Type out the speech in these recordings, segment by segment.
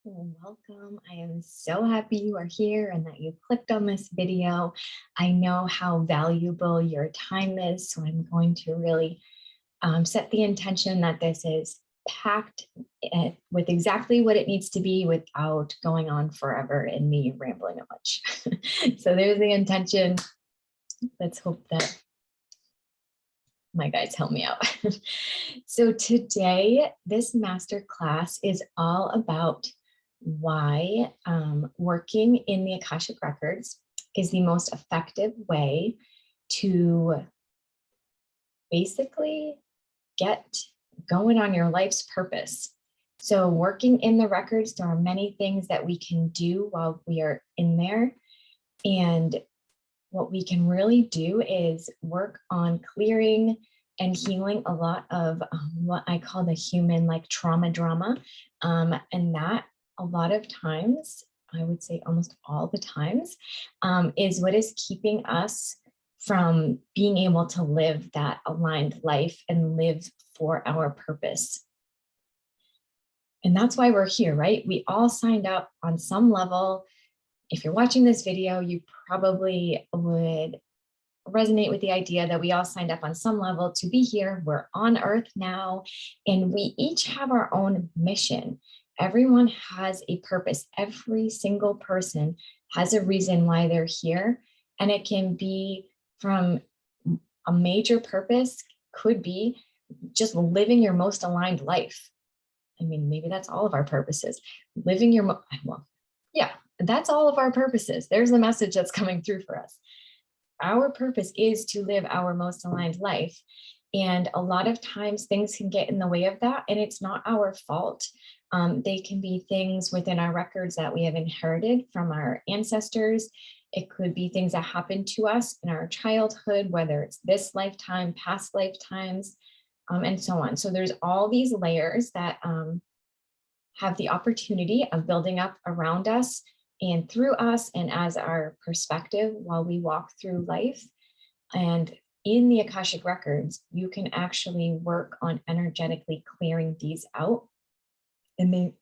Welcome. I am so happy you are here and that you clicked on this video. I know how valuable your time is, so I'm going to really set the intention that this is packed with exactly what it needs to be without going on forever and me rambling a bunch. So there's the intention. Let's hope that my guides help me out. So today, this masterclass is all about why working in the Akashic Records is the most effective way to basically get going on your life's purpose. So working in the records, there are many things that we can do while we are in there. And what we can really do is work on clearing and healing a lot of what I call the human like trauma drama. And that a lot of times, I would say almost all the times, is what is keeping us from being able to live that aligned life and live for our purpose. And that's why we're here, right? We all signed up on some level. If you're watching this video, you probably would resonate with the idea that we all signed up on some level to be here. We're on Earth now, and we each have our own mission. Everyone has a purpose. Every single person has a reason why they're here. And it can be from a major purpose, could be just living your most aligned life. I mean, maybe that's all of our purposes. Living your, well, yeah, that's all of our purposes. There's the message that's coming through for us. Our purpose is to live our most aligned life. And a lot of times things can get in the way of that, and it's not our fault. They can be things within our records that we have inherited from our ancestors. It could be things that happened to us in our childhood, whether it's this lifetime, past lifetimes, and so on. So there's all these layers that have the opportunity of building up around us and through us and as our perspective while we walk through life. And in the Akashic Records, you can actually work on energetically clearing these out. And they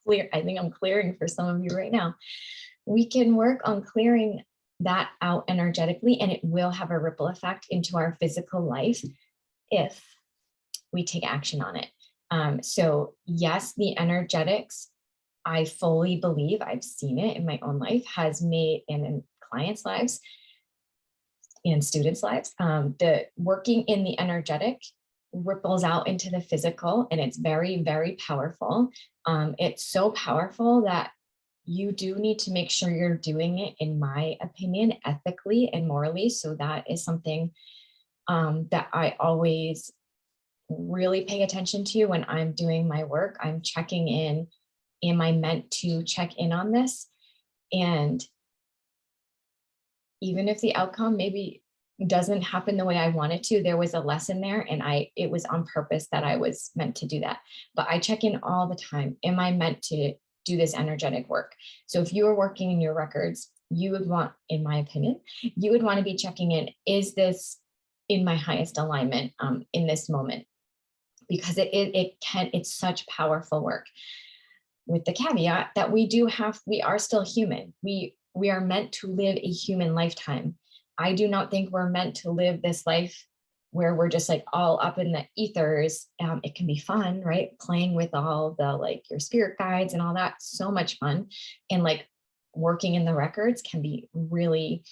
clear, I think I'm clearing for some of you right now. We can work on clearing that out energetically, and it will have a ripple effect into our physical life if we take action on it. So yes, the energetics, I fully believe, I've seen it in my own life, has made, and in clients' lives and students' lives, the working in the energetic ripples out into the physical, and it's very, very powerful. It's so powerful that you do need to make sure you're doing it, in my opinion, ethically and morally. So that is something that I always really pay attention to when I'm doing my work. I'm checking in. Am I meant to check in on this? And even if the outcome maybe doesn't happen the way I wanted to, there was a lesson there, and it was on purpose that I was meant to do that. But I check in all the time. Am I meant to do this energetic work? So if you are working in your records, you would want, in my opinion, you would want to be checking in, is this in my highest alignment in this moment? Because it's such powerful work, with the caveat that we are still human. We are meant to live a human lifetime. I do not think we're meant to live this life where we're just like all up in the ethers. It can be fun, right? Playing with all the like your spirit guides and all that, so much fun. And like working in the records can be really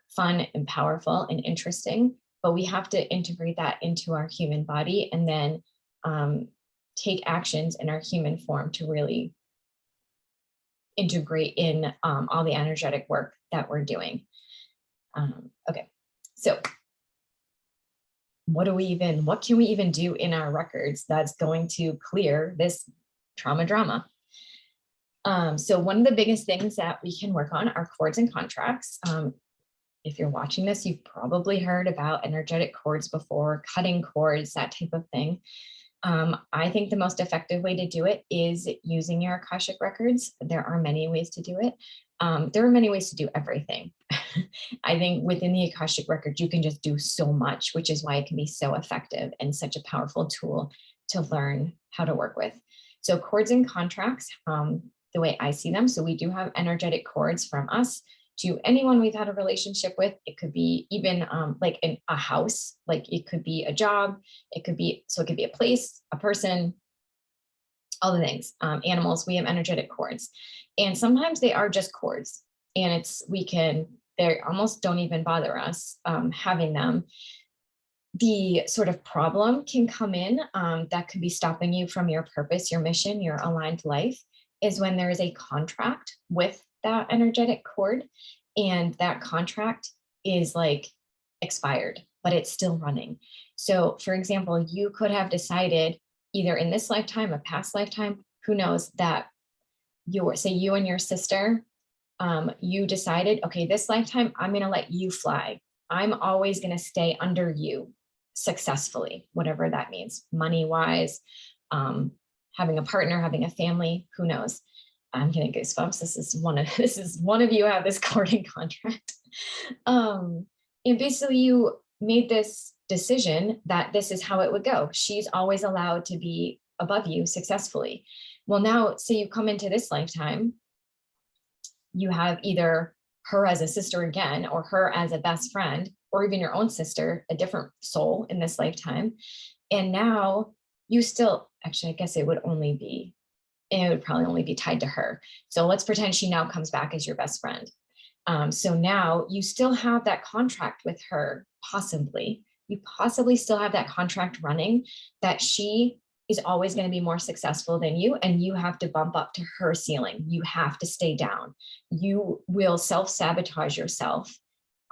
fun and powerful and interesting, but we have to integrate that into our human body, and then take actions in our human form to really integrate in all the energetic work that we're doing. Okay, so what can we even do in our records that's going to clear this trauma drama? So one of the biggest things that we can work on are cords and contracts. If you're watching this, you've probably heard about energetic cords before, cutting cords, that type of thing. I think the most effective way to do it is using your Akashic Records. There are many ways to do it. There are many ways to do everything. I think within the Akashic Records, you can just do so much, which is why it can be so effective and such a powerful tool to learn how to work with. So cords and contracts, the way I see them. So we do have energetic cords from us to anyone we've had a relationship with. It could be even like in a house, like it could be a job. It could be a place, a person, all the things, animals. We have energetic cords, and sometimes they are just cords, and they almost don't even bother us having them. The sort of problem can come in that could be stopping you from your purpose, your mission, your aligned life, is when there is a contract with that energetic cord, and that contract is like expired, but it's still running. So for example, you could have decided either in this lifetime, a past lifetime, who knows, that you and your sister, you decided, okay, this lifetime, I'm going to let you fly. I'm always going to stay under you successfully, whatever that means, money wise, having a partner, having a family, who knows. I'm getting goosebumps. This is one of you have this courting contract. And basically you made this decision that this is how it would go. She's always allowed to be above you successfully. Well, now say you come into this lifetime, you have either her as a sister again, or her as a best friend, or even your own sister, a different soul in this lifetime. And now you still, actually, I guess it would probably only be tied to her. So let's pretend she now comes back as your best friend. So now you still have that contract with her, possibly. You possibly still have that contract running, that she is always going to be more successful than you, and you have to bump up to her ceiling. You have to stay down. You will self-sabotage yourself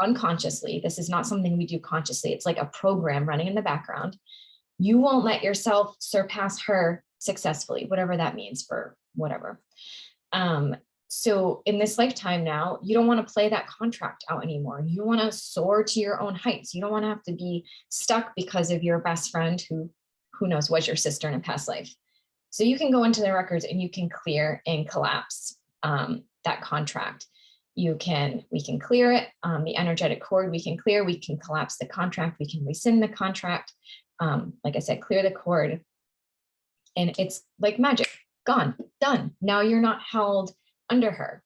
unconsciously. This is not something we do consciously. It's like a program running in the background. You won't let yourself surpass her successfully, whatever that means, for whatever. So in this lifetime now, you don't want to play that contract out anymore. You want to soar to your own heights. You don't want to have to be stuck because of your best friend who knows, was your sister in a past life. So you can go into the records and you can clear and collapse that contract. We can clear it. The energetic cord, we can clear, we can collapse the contract, we can rescind the contract. Like I said, clear the cord, and it's like magic, gone, done. Now you're not held under her.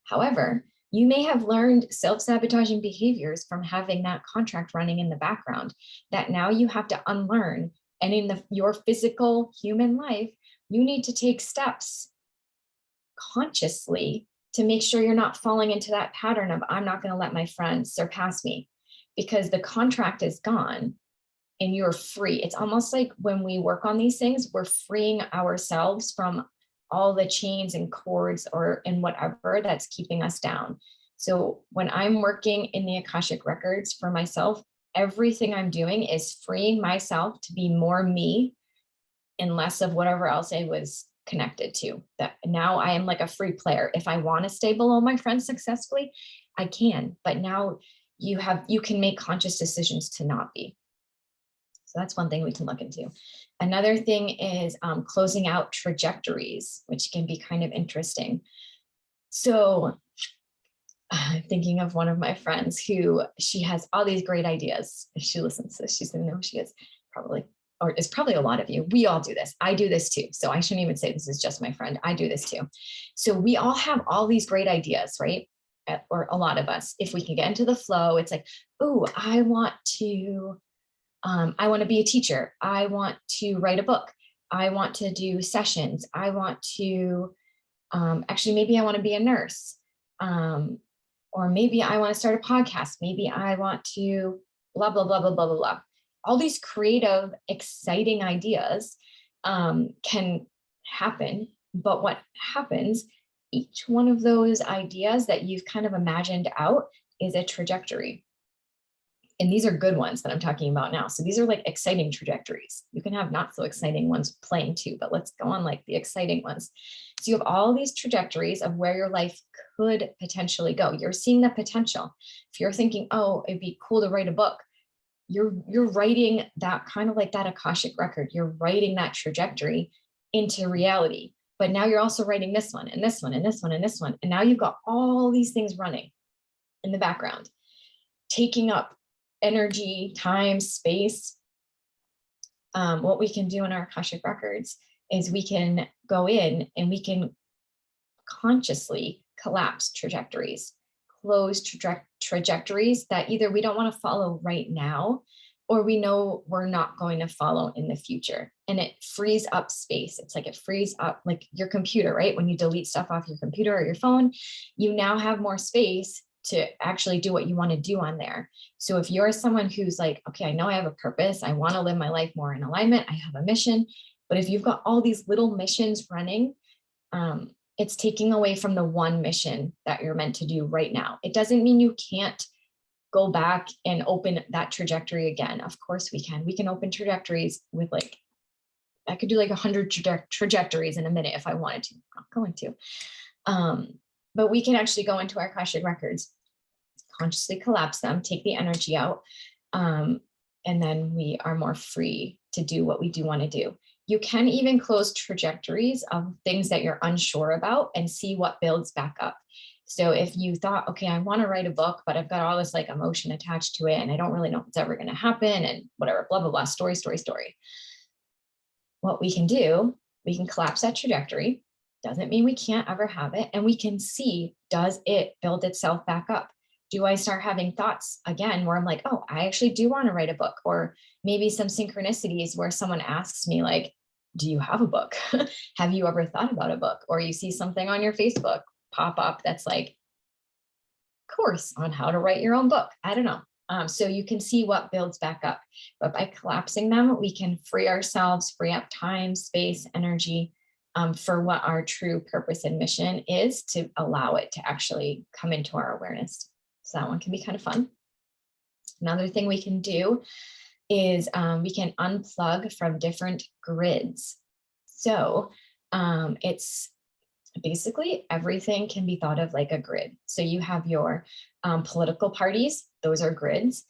However, you may have learned self-sabotaging behaviors from having that contract running in the background that now you have to unlearn. And in your physical human life, you need to take steps consciously to make sure you're not falling into that pattern of, I'm not going to let my friend surpass me, because the contract is gone and you're free. It's almost like when we work on these things, we're freeing ourselves from all the chains and cords and whatever that's keeping us down. So when I'm working in the Akashic records for myself, everything I'm doing is freeing myself to be more me and less of whatever else I was connected to. That now I am like a free player. If I want to stay below my friends successfully, I can, but now you can make conscious decisions to not be. So that's one thing we can look into. Another thing is closing out trajectories, which can be kind of interesting. So I'm thinking of one of my friends who, she has all these great ideas. If she listens to this, she's going to know she is probably, or it's probably a lot of you. We all do this. I do this too. So I shouldn't even say this is just my friend. I do this too. So we all have all these great ideas, right? Or a lot of us, if we can get into the flow, it's like, oh, I want to be a teacher. I want to write a book. I want to do sessions. I want to, actually, maybe I want to be a nurse. Or maybe I want to start a podcast. Maybe I want to blah, blah, blah, blah, blah, blah, blah. All these creative, exciting ideas can happen. But what happens, each one of those ideas that you've kind of imagined out is a trajectory. And these are good ones that I'm talking about now. So these are like exciting trajectories. You can have not so exciting ones playing too, but let's go on like the exciting ones. So you have all these trajectories of where your life could potentially go. You're seeing the potential. If you're thinking, oh, it'd be cool to write a book, you're writing that kind of like that Akashic record. You're writing that trajectory into reality. But now you're also writing this one and this one and this one and this one. And now you've got all these things running in the background, taking up energy, time, space. what we can do in our Akashic records is we can go in and we can consciously collapse trajectories, close trajectories that either we don't want to follow right now, or we know we're not going to follow in the future. And it frees up space. It's like it frees up like your computer, right? When you delete stuff off your computer or your phone, you now have more space to actually do what you want to do on there. So if you're someone who's like, okay, I know I have a purpose, I want to live my life more in alignment, I have a mission, but if you've got all these little missions running, it's taking away from the one mission that you're meant to do right now. It doesn't mean you can't go back and open that trajectory again. Of course we can. We can open trajectories with like, I could do like 100 trajectories in a minute if I wanted to. I'm not going to. But we can actually go into our Akashic records, consciously collapse them, take the energy out, and then we are more free to do what we do want to do. You can even close trajectories of things that you're unsure about and see what builds back up. So if you thought, okay, I want to write a book, but I've got all this like emotion attached to it and I don't really know if it's ever going to happen and whatever, blah, blah, blah, story. What we can do, we can collapse that trajectory. Doesn't mean we can't ever have it. And we can see, does it build itself back up? Do I start having thoughts again where I'm like, oh, I actually do want to write a book? Or maybe some synchronicities where someone asks me like, do you have a book? Have you ever thought about a book? Or you see something on your Facebook pop up that's like course on how to write your own book. I don't know. So you can see what builds back up, but by collapsing them, we can free ourselves, free up time, space, energy, for what our true purpose and mission is, to allow it to actually come into our awareness. So that one can be kind of fun. Another thing we can do is we can unplug from different grids. So it's basically everything can be thought of like a grid. So you have your political parties, those are grids.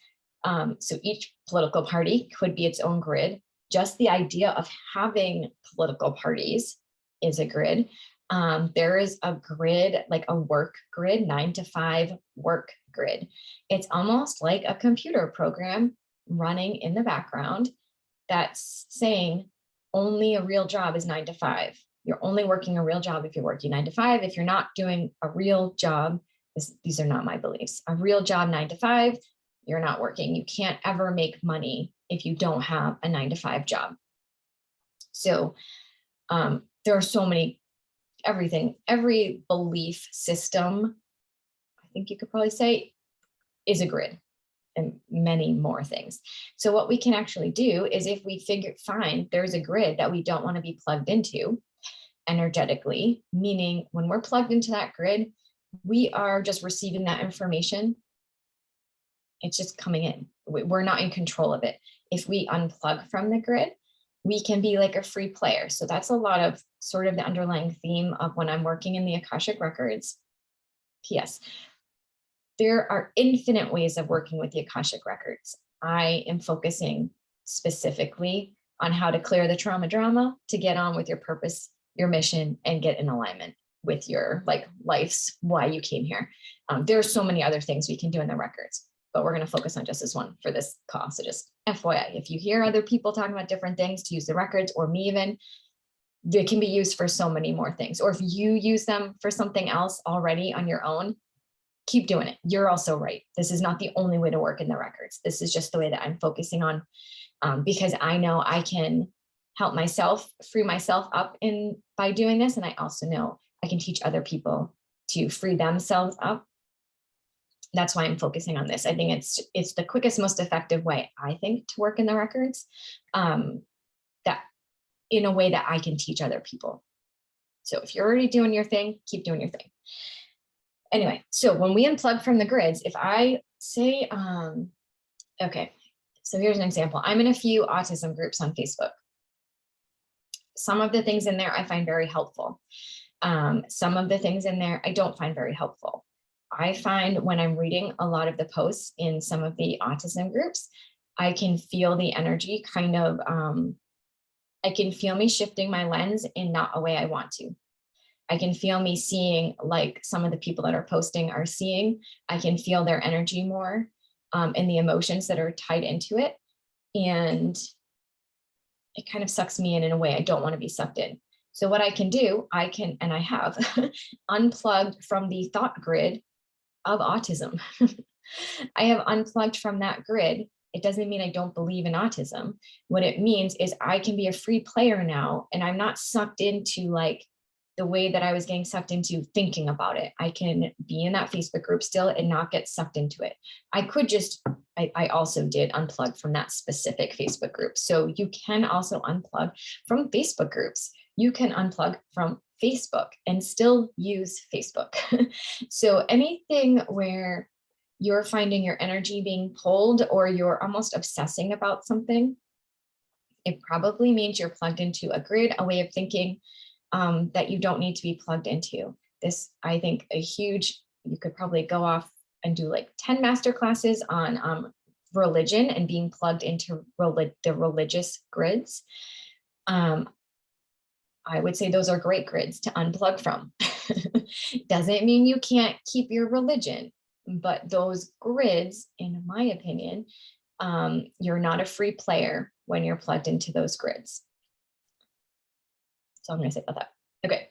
So each political party could be its own grid. Just the idea of having political parties is a grid. There is a grid, like a work grid, 9 to 5 work grid. It's almost like a computer program running in the background that's saying only a real job is 9 to 5. You're only working a real job if you're working 9 to 5. If you're not doing a real job, these are not my beliefs, a real job 9 to 5, you're not working. You can't ever make money if you don't have a 9 to 5 job. So there are so many, every belief system, I think you could probably say, is a grid, and many more things. So what we can actually do is, if we find there's a grid that we don't want to be plugged into energetically, meaning when we're plugged into that grid, we are just receiving that information. It's just coming in. We're not in control of it. If we unplug from the grid, we can be like a free player. So that's a lot of sort of the underlying theme of when I'm working in the Akashic records. P.S. There are infinite ways of working with the Akashic records. I am focusing specifically on how to clear the trauma drama to get on with your purpose, your mission, and get in alignment with your like life's why you came here. There are so many other things we can do in the records, but we're going to focus on just this one for this call. So just FYI, if you hear other people talking about different things to use the records, or me even, they can be used for so many more things. Or if you use them for something else already on your own, keep doing it. You're also right. This is not the only way to work in the records. This is just the way that I'm focusing on, because I know I can help myself, free myself up by doing this. And I also know I can teach other people to free themselves up. That's why I'm focusing on this. I think it's the quickest, most effective way, I think, to work in the records, that in a way that I can teach other people. So if you're already doing your thing, keep doing your thing. Anyway, so when we unplug from the grids, if I say, okay, so here's an example. I'm in a few autism groups on Facebook. Some of the things in there I find very helpful. Some of the things in there I don't find very helpful. I find when I'm reading a lot of the posts in some of the autism groups, I can feel the energy kind of, I can feel me shifting my lens in not a way I want to. I can feel me seeing like some of the people that are posting are seeing. I can feel their energy more, and the emotions that are tied into it. And it kind of sucks me in a way I don't want to be sucked in. So what I can do, and I have unplugged from the thought grid of autism. I have unplugged from that grid. It doesn't mean I don't believe in autism. What it means is I can be a free player now, and I'm not sucked into like the way that I was getting sucked into thinking about it. I can be in that Facebook group still and not get sucked into it. I also did unplug from that specific Facebook group. So you can also unplug from Facebook groups. You can unplug from Facebook and still use Facebook. So anything where you're finding your energy being pulled or you're almost obsessing about something, it probably means you're plugged into a grid, a way of thinking that you don't need to be plugged into. This, I think, you could probably go off and do like 10 master classes on religion and being plugged into the religious grids. I would say those are great grids to unplug from. Doesn't mean you can't keep your religion, but those grids, in my opinion, you're not a free player when you're plugged into those grids. So I'm going to say about that. Okay.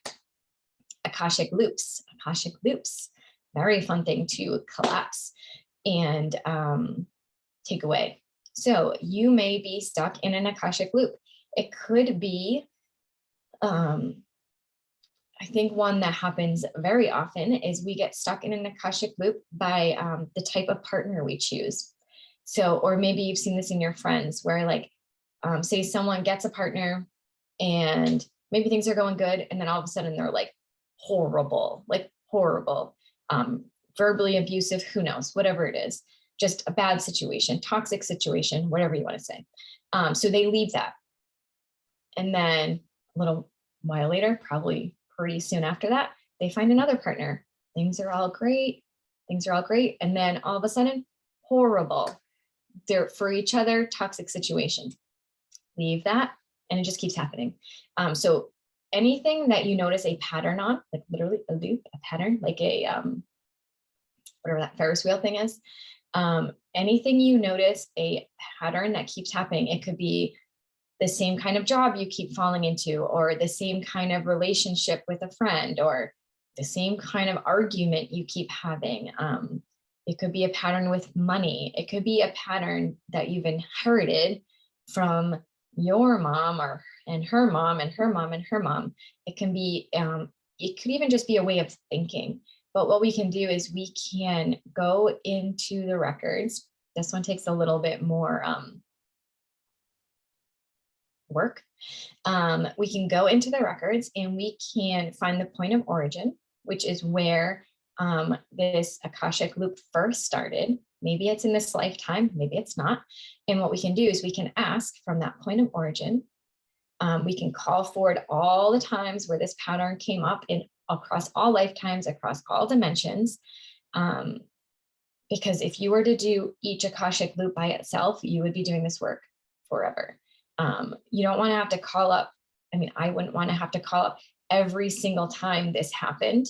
Akashic loops. Akashic loops. Very fun thing to collapse and take away. So you may be stuck in an Akashic loop. It could be, I think one that happens very often is we get stuck in an Akashic loop by the type of partner we choose. So, or maybe you've seen this in your friends where like, say someone gets a partner and maybe things are going good. And then all of a sudden they're like horrible, verbally abusive, who knows, whatever it is, just a bad situation, toxic situation, whatever you want to say. So they leave that. And then a little while later, probably pretty soon after that, they find another partner. Things are all great. And then all of a sudden, horrible. They're for each other, toxic situation. Leave that. And it just keeps happening. So anything that you notice a pattern on, like literally a loop, a pattern, like a, whatever that Ferris wheel thing is, anything you notice a pattern that keeps happening, it could be the same kind of job you keep falling into, or the same kind of relationship with a friend, or the same kind of argument you keep having. It could be a pattern with money. It could be a pattern that you've inherited from your mom and her mom and her mom and her mom. It can be, it could even just be a way of thinking. But what we can do is we can go into the records. This one takes a little bit more work. We can go into the records and we can find the point of origin, which is where this Akashic loop first started. Maybe it's in this lifetime, maybe it's not. And what we can do is we can ask from that point of origin. We can call forward all the times where this pattern came up across all lifetimes, across all dimensions. Because if you were to do each Akashic loop by itself, you would be doing this work forever. You don't want to have to call up. I mean, I wouldn't want to have to call up every single time this happened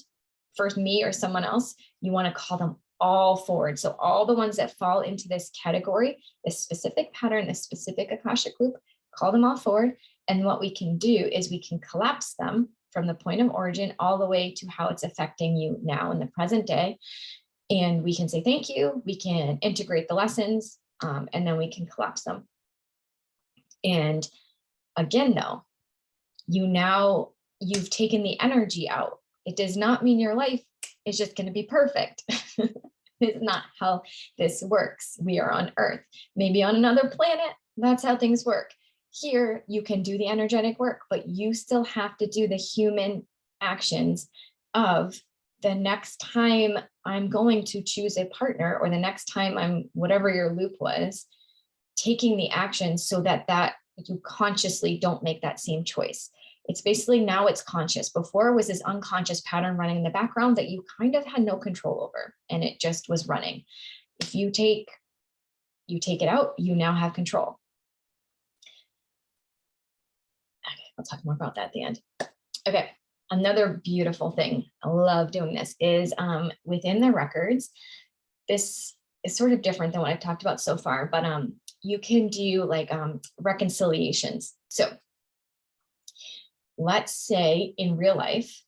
for me or someone else. You want to call them all forward. So all the ones that fall into this category, this specific pattern, this specific Akashic loop, call them all forward. And what we can do is we can collapse them from the point of origin all the way to how it's affecting you now in the present day. And we can say thank you. We can integrate the lessons, and then we can collapse them. And again, though, you've taken the energy out. It does not mean your life is just going to be perfect. It's not how this works. We are on Earth, maybe on another planet. That's how things work. Here, you can do the energetic work, but you still have to do the human actions of the next time I'm going to choose a partner, or the next time I'm whatever your loop was, taking the action so that you consciously don't make that same choice. It's basically now it's conscious. Before it was this unconscious pattern running in the background that you kind of had no control over, and it just was running. If you take it out, you now have control. Okay, I'll talk more about that at the end. Okay, another beautiful thing, I love doing this, is within the records. This is sort of different than what I've talked about so far, but you can do like reconciliations. So let's say in real life,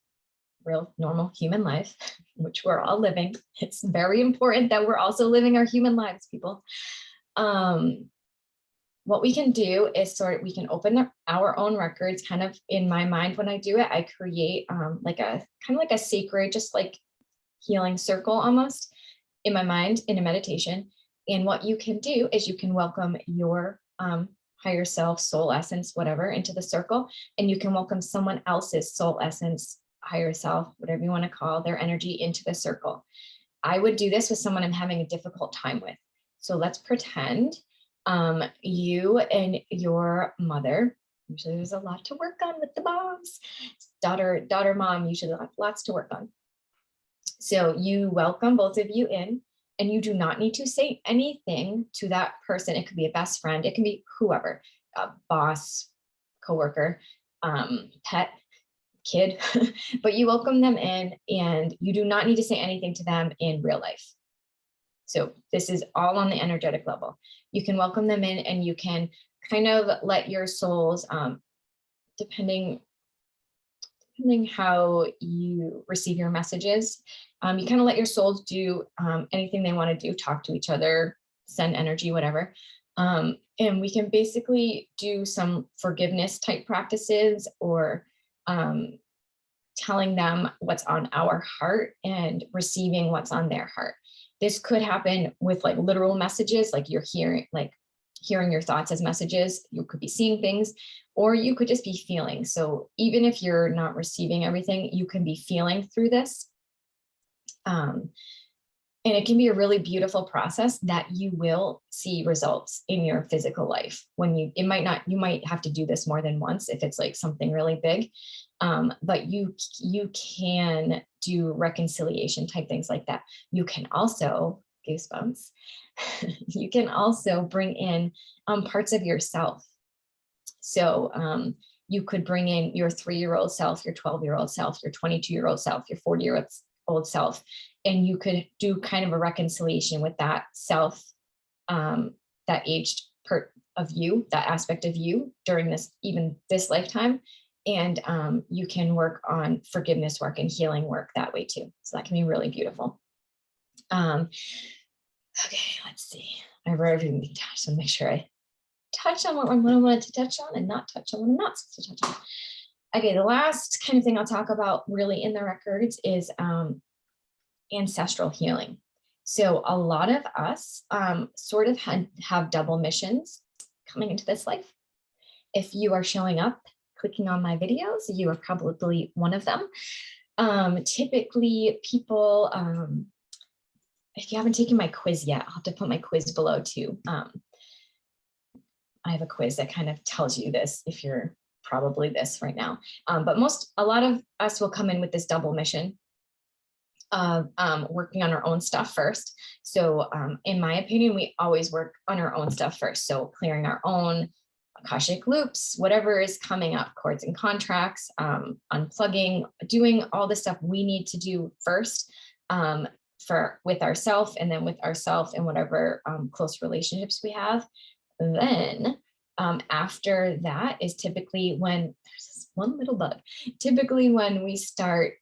real normal human life, which we're all living. It's very important that we're also living our human lives, people. What we can do is we can open our own records. Kind of in my mind, when I do it, I create like a kind of like a sacred, just like healing circle almost in my mind in a meditation. And what you can do is you can welcome your higher self, soul essence, whatever, into the circle, and you can welcome someone else's soul essence, higher self, whatever you want to call their energy, into the circle. I would do this with someone I'm having a difficult time with. So let's pretend you and your mother, usually there's a lot to work on with the moms, daughter, mom, usually lots to work on. So you welcome both of you in, and you do not need to say anything to that person. It could be a best friend, it can be whoever, a boss, coworker, pet, kid, but you welcome them in, and you do not need to say anything to them in real life. So this is all on the energetic level. You can welcome them in, and you can kind of let your souls, depending how you receive your messages, you kind of let your souls do anything they want to do, talk to each other, send energy, whatever. And we can basically do some forgiveness type practices, or telling them what's on our heart and receiving what's on their heart. This could happen with like literal messages, like you're hearing your thoughts as messages. You could be seeing things, or you could just be feeling. So even if you're not receiving everything, you can be feeling through this. And it can be a really beautiful process that you will see results in your physical life. You might have to do this more than once if it's like something really big. But you can do reconciliation type things like that. You can also, goosebumps, you can also bring in parts of yourself. So you could bring in your 3-year-old self, your 12-year-old self, your 22-year-old self, your 40-year-old self, and you could do kind of a reconciliation with that self, that aged part of you, that aspect of you during this lifetime. And you can work on forgiveness work and healing work that way too. So that can be really beautiful. Okay, let's see. I wrote everything down, so make sure I touch on what I wanted to touch on and not touch on what I'm not supposed to touch on. Okay, the last kind of thing I'll talk about really in the records is ancestral healing. So a lot of us sort of have double missions coming into this life. If you are showing up, clicking on my videos, you are probably one of them. Typically people, if you haven't taken my quiz yet, I'll have to put my quiz below too. I have a quiz that kind of tells you this, if you're probably this right now. But a lot of us will come in with this double mission of working on our own stuff first. So in my opinion, we always work on our own stuff first. So clearing our own Akashic loops, whatever is coming up, cords and contracts, unplugging, doing all the stuff we need to do first with ourselves, and then with ourselves and whatever close relationships we have. Then after that is typically when there's this one little bug, typically when we start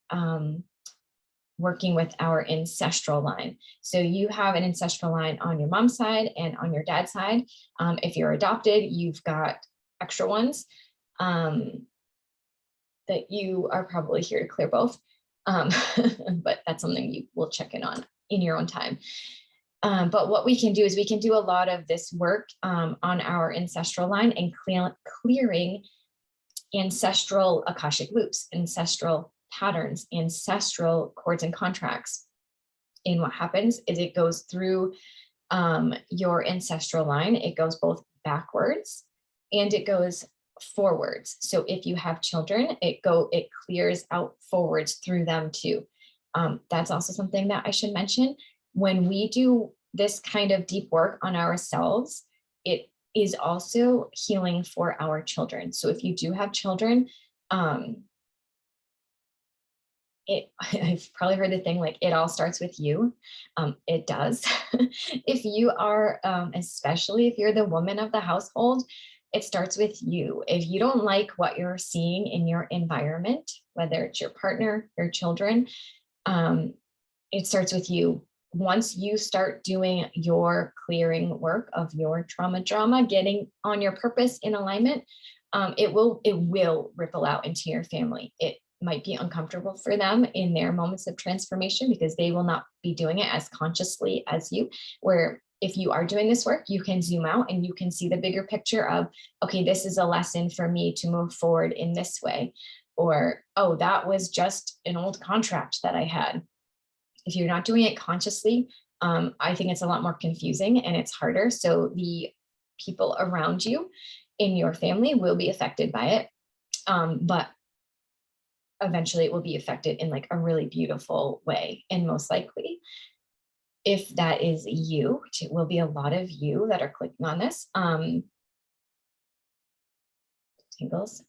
working with our ancestral line. So you have an ancestral line on your mom's side and on your dad's side. If you're adopted, you've got extra ones that you are probably here to clear both. But that's something you will check in on in your own time. But what we can do is we can do a lot of this work on our ancestral line and clearing ancestral Akashic loops, ancestral patterns, ancestral cords and contracts. And what happens is it goes through your ancestral line. It goes both backwards and it goes forwards. So if you have children, it clears out forwards through them too. That's also something that I should mention. When we do this kind of deep work on ourselves, it is also healing for our children. So if you do have children, I've probably heard the thing like it all starts with you. It does. If you are, especially if you're the woman of the household, it starts with you. If you don't like what you're seeing in your environment, whether it's your partner, your children, um, it starts with you. Once you start doing your clearing work of your trauma drama, getting on your purpose in alignment, it will ripple out into your family. It might be uncomfortable for them in their moments of transformation because they will not be doing it as consciously as you. Where if you are doing this work, you can zoom out and you can see the bigger picture of, okay, this is a lesson for me to move forward in this way. Or, oh, that was just an old contract that I had. If you're not doing it consciously, I think it's a lot more confusing and it's harder. So the people around you in your family will be affected by it. But eventually it will be affected in like a really beautiful way. And most likely, if that is you, which it will be a lot of you that are clicking on this, tingles,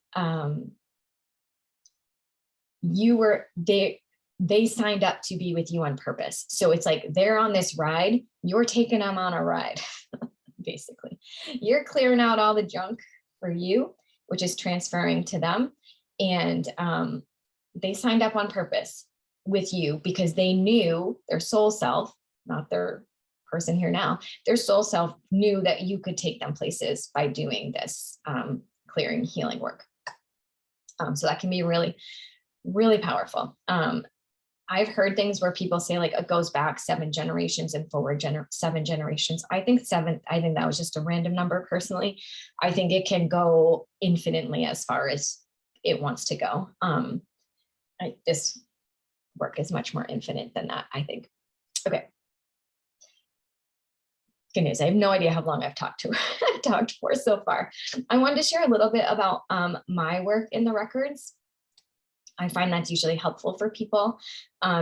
they signed up to be with you on purpose. So it's like they're on this ride, you're taking them on a ride, basically. You're clearing out all the junk for you, which is transferring to them. And they signed up on purpose with you because they knew their soul self, not their person here now, their soul self knew that you could take them places by doing this clearing healing work. So that can be really, really powerful. I've heard things where people say like it goes back 7 generations and forward 7 generations. I think that was just a random number personally. I think it can go infinitely as far as it wants to go. This work is much more infinite than that, I think. Okay. Good news. I have no idea how long I've talked for so far. I wanted to share a little bit about my work in the records. I find that's usually helpful for people,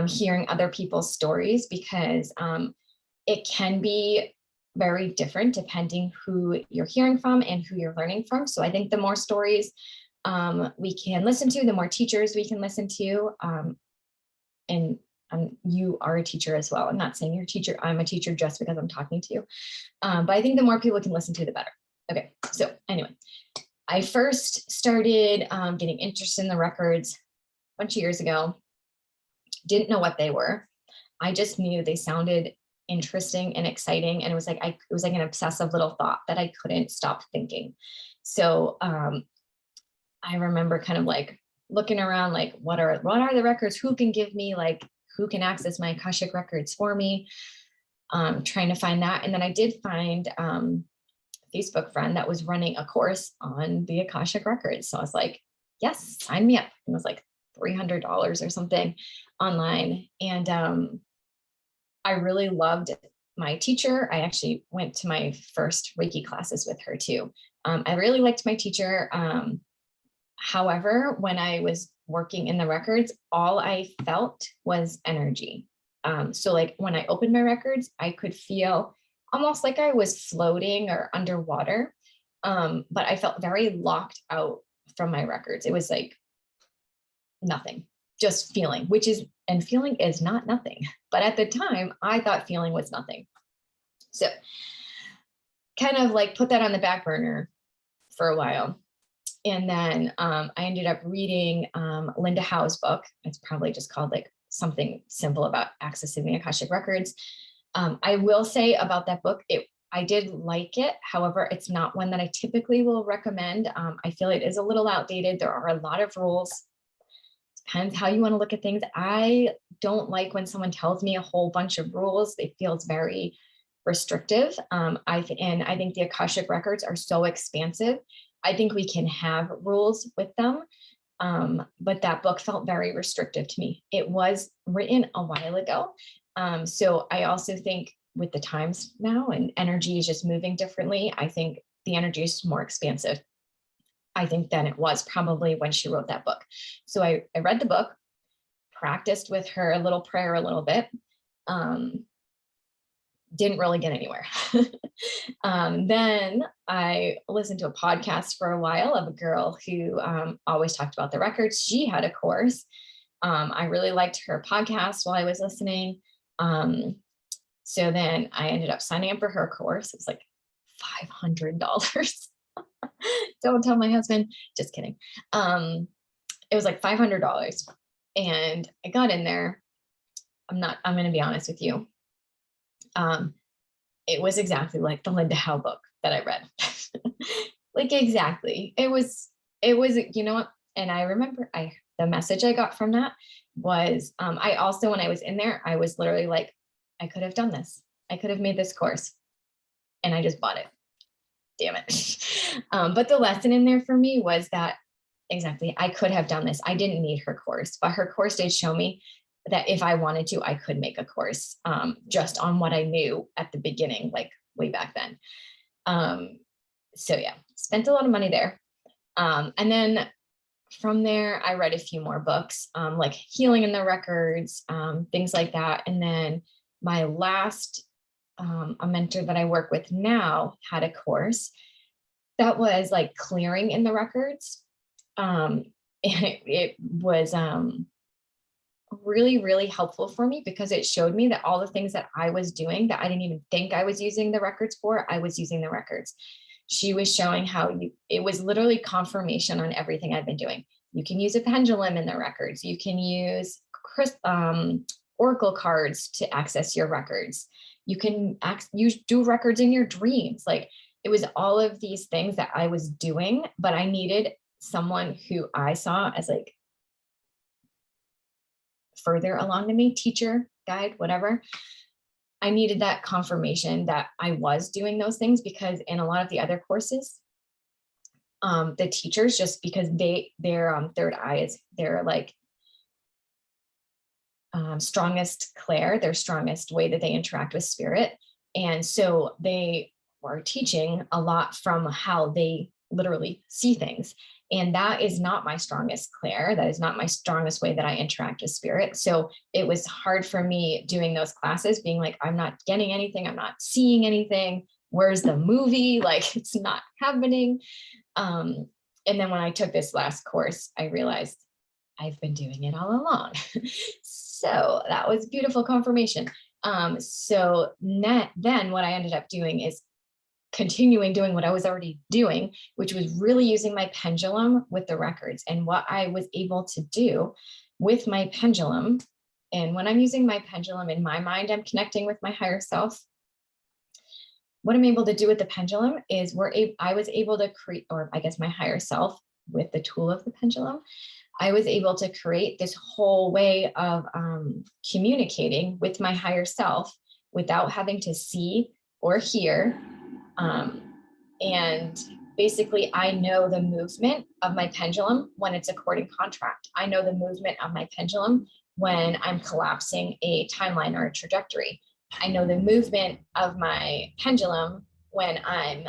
hearing other people's stories, because it can be very different depending who you're hearing from and who you're learning from. So I think the more stories we can listen to, the more teachers we can listen to. And you are a teacher as well. I'm not saying you're a teacher. I'm a teacher just because I'm talking to you. But I think the more people can listen to, the better. Okay, so anyway, I first started getting interested in the records a bunch of years ago. Didn't know what they were. I just knew they sounded interesting and exciting. And it was like an obsessive little thought that I couldn't stop thinking. So I remember kind of like looking around, like, what are the records? Who can give me, like, who can access my Akashic records for me? Trying to find that. And then I did find a Facebook friend that was running a course on the Akashic records. So I was like, yes, sign me up. It was like $300 or something online. And I really loved my teacher. I actually went to my first Reiki classes with her too. I really liked my teacher. However, when I was working in the records, all I felt was energy. So like when I opened my records, I could feel almost like I was floating or underwater. But I felt very locked out from my records. It was like nothing, just feeling, and feeling is not nothing. But at the time, I thought feeling was nothing. So kind of like put that on the back burner for a while. And then I ended up reading Linda Howe's book. It's probably just called like something simple about accessing the Akashic records. I will say about that book, I did like it. However, it's not one that I typically will recommend. I feel it is a little outdated. There are a lot of rules. Depends how you want to look at things. I don't like when someone tells me a whole bunch of rules. It feels very restrictive. I think the Akashic records are so expansive. I think we can have rules with them. But that book felt very restrictive to me. It was written a while ago. So I also think with the times now and energy is just moving differently, I think the energy is more expansive, I think, than it was probably when she wrote that book. So I read the book, practiced with her a little prayer a little bit. Didn't really get anywhere. Then I listened to a podcast for a while of a girl who always talked about the records. She had a course. I really liked her podcast while I was listening. So then I ended up signing up for her course. It was like $500. Don't tell my husband, just kidding. It was like $500 and I got in there. I'm going to be honest with you. It was exactly like the Linda Howe book that I read. Like exactly. It was, you know what? And I remember the message I got from that was, I also, when I was in there, I was literally like, I could have done this. I could have made this course and I just bought it. Damn it. But the lesson in there for me was that exactly, I could have done this. I didn't need her course, but her course did show me that if I wanted to, I could make a course just on what I knew at the beginning, like way back then. So yeah, spent a lot of money there. And then from there, I read a few more books, like Healing in the Records, things like that. And then my last, a mentor that I work with now had a course that was like clearing in the records. And it was really, really helpful for me because it showed me that all the things that I was doing that I didn't even think I was using the records for, I was using the records. She was showing how it was literally confirmation on everything I've been doing. You can use a pendulum in the records. You can use oracle cards to access your records. You can do records in your dreams. Like it was all of these things that I was doing, but I needed someone who I saw as like further along than me, teacher, guide, whatever. I needed that confirmation that I was doing those things because in a lot of the other courses, the teachers, just because their third eye is their like strongest clair, their strongest way that they interact with spirit. And so they were teaching a lot from how they literally see things. And that is not my strongest clair. That is not my strongest way that I interact with spirit. So it was hard for me doing those classes, being like, I'm not getting anything. I'm not seeing anything. Where's the movie? Like it's not happening. And then when I took this last course, I realized I've been doing it all along. So that was beautiful confirmation. So then what I ended up doing is continuing doing what I was already doing, which was really using my pendulum with the records. And what I was able to do with my pendulum, and when I'm using my pendulum in my mind, I'm connecting with my higher self. What I'm able to do with the pendulum is I was able to create, or I guess my higher self with the tool of the pendulum, I was able to create this whole way of communicating with my higher self without having to see or hear. And basically, I know the movement of my pendulum when it's a courting contract. I know the movement of my pendulum when I'm collapsing a timeline or a trajectory. I know the movement of my pendulum when I'm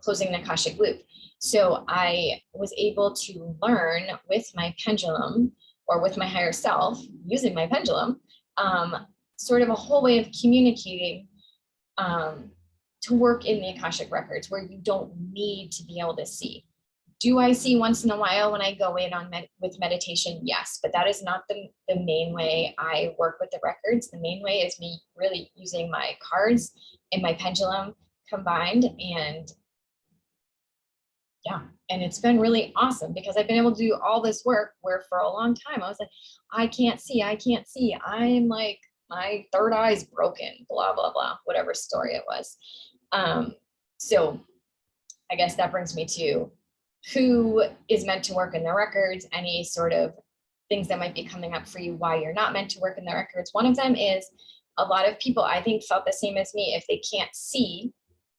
closing an Akashic loop. So I was able to learn with my pendulum or with my higher self using my pendulum, sort of a whole way of communicating to work in the Akashic records where you don't need to be able to see. Do I see once in a while when I go in with meditation? Yes, but that is not the main way I work with the records. The main way is me really using my cards and my pendulum combined. And yeah, and it's been really awesome because I've been able to do all this work where for a long time I was like, I can't see. I'm like, my third eye is broken, blah, blah, blah, whatever story it was. So I guess that brings me to who is meant to work in the records, any sort of things that might be coming up for you, why you're not meant to work in the records. One of them is a lot of people, I think, felt the same as me. If they can't see,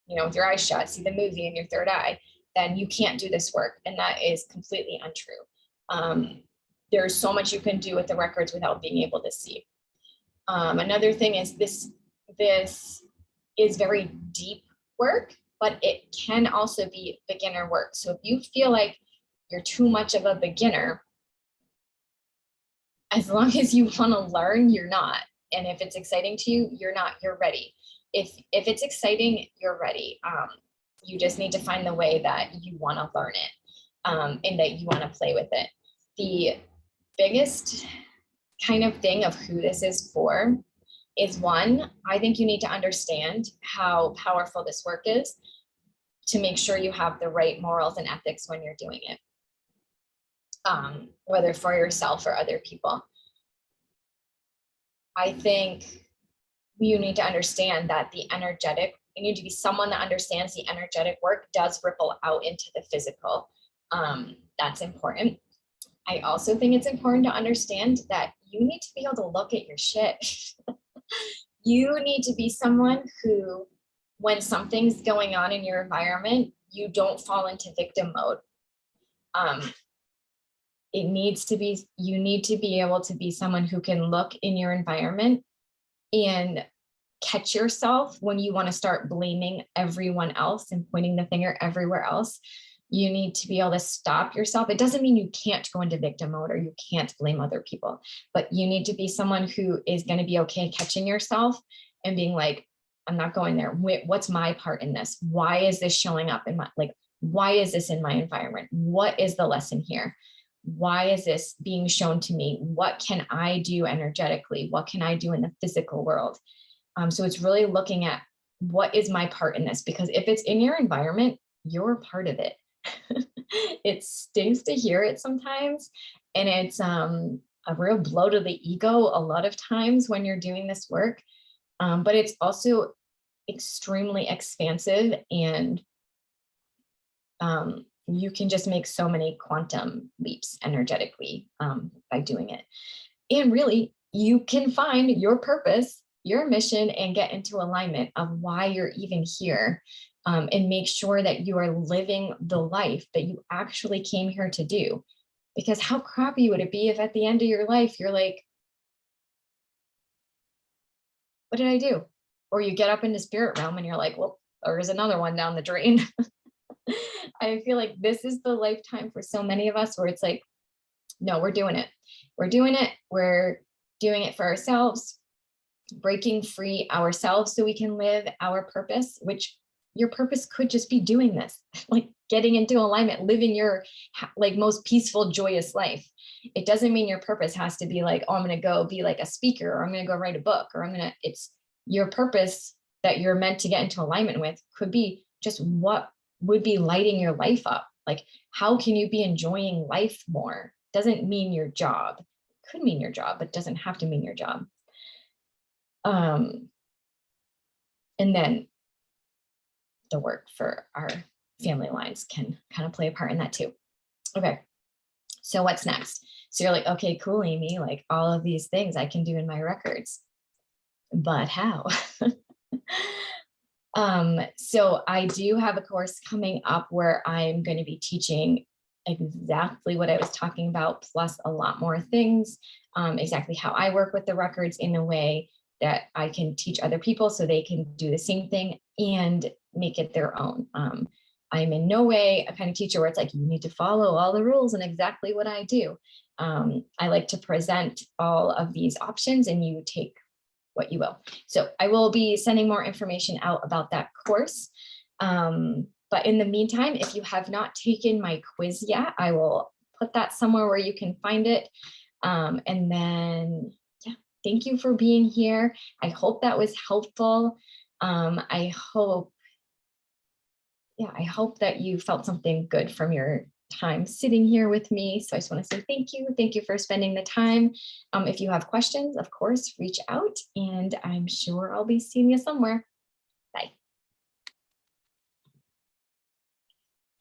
with your eyes shut, see the movie in your third eye, then you can't do this work. And that is completely untrue. There's so much you can do with the records without being able to see. Another thing is this is very deep work, but it can also be beginner work. So if you feel like you're too much of a beginner, as long as you want to learn, you're not. And if it's exciting to you, you're not, you're ready. If it's exciting, you're ready. You just need to find the way that you want to learn it, and that you want to play with it. biggest kind of thing of who this is for is, one, I think you need to understand how powerful this work is to make sure you have the right morals and ethics when you're doing it, whether for yourself or other people. I think you need to understand that you need to be someone that understands the energetic work does ripple out into the physical. That's important. I also think it's important to understand that you need to be able to look at your shit. You need to be someone who, when something's going on in your environment, you don't fall into victim mode. You need to be able to be someone who can look in your environment and catch yourself when you want to start blaming everyone else and pointing the finger everywhere else. You need to be able to stop yourself. It doesn't mean you can't go into victim mode or you can't blame other people, but you need to be someone who is going to be okay catching yourself and being like, I'm not going there. What's my part in this? Why is this showing up in why is this in my environment? What is the lesson here? Why is this being shown to me? What can I do energetically? What can I do in the physical world? So it's really looking at, what is my part in this? Because if it's in your environment, you're part of it. It stinks to hear it sometimes. And it's a real blow to the ego a lot of times when you're doing this work. But it's also extremely expansive, and you can just make so many quantum leaps energetically by doing it. And really, you can find your purpose, your mission, and get into alignment of why you're even here, and make sure that you are living the life that you actually came here to do. Because how crappy would it be if at the end of your life, you're like, what did I do? Or you get up into spirit realm and you're like, well, there's another one down the drain. I feel like this is the lifetime for so many of us where it's like, no, we're doing it. We're doing it. We're doing it for ourselves, breaking free ourselves so we can live our purpose, which your purpose could just be doing this, like getting into alignment, living your most peaceful, joyous life. It doesn't mean your purpose has to be like, oh, I'm going to go be like a speaker, or I'm going to go write a book, or it's your purpose that you're meant to get into alignment with could be just what would be lighting your life up. Like, how can you be enjoying life more? Doesn't mean your job. It could mean your job, but doesn't have to mean your job. And then the work for our family lines can kind of play a part in that too. Okay, so what's next? So you're like, okay, cool, Amy, like all of these things I can do in my records, but how? So I do have a course coming up where I'm going to be teaching exactly what I was talking about, plus a lot more things, exactly how I work with the records in a way that I can teach other people so they can do the same thing and make it their own. I'm in no way a kind of teacher where it's like, you need to follow all the rules and exactly what I do. I like to present all of these options and you take what you will. So I will be sending more information out about that course. But in the meantime, if you have not taken my quiz yet, I will put that somewhere where you can find it. And then, yeah, thank you for being here. I hope that was helpful. I hope that you felt something good from your time sitting here with me. So I just want to say thank you. Thank you for spending the time. If you have questions, of course, reach out and I'm sure I'll be seeing you somewhere. Bye.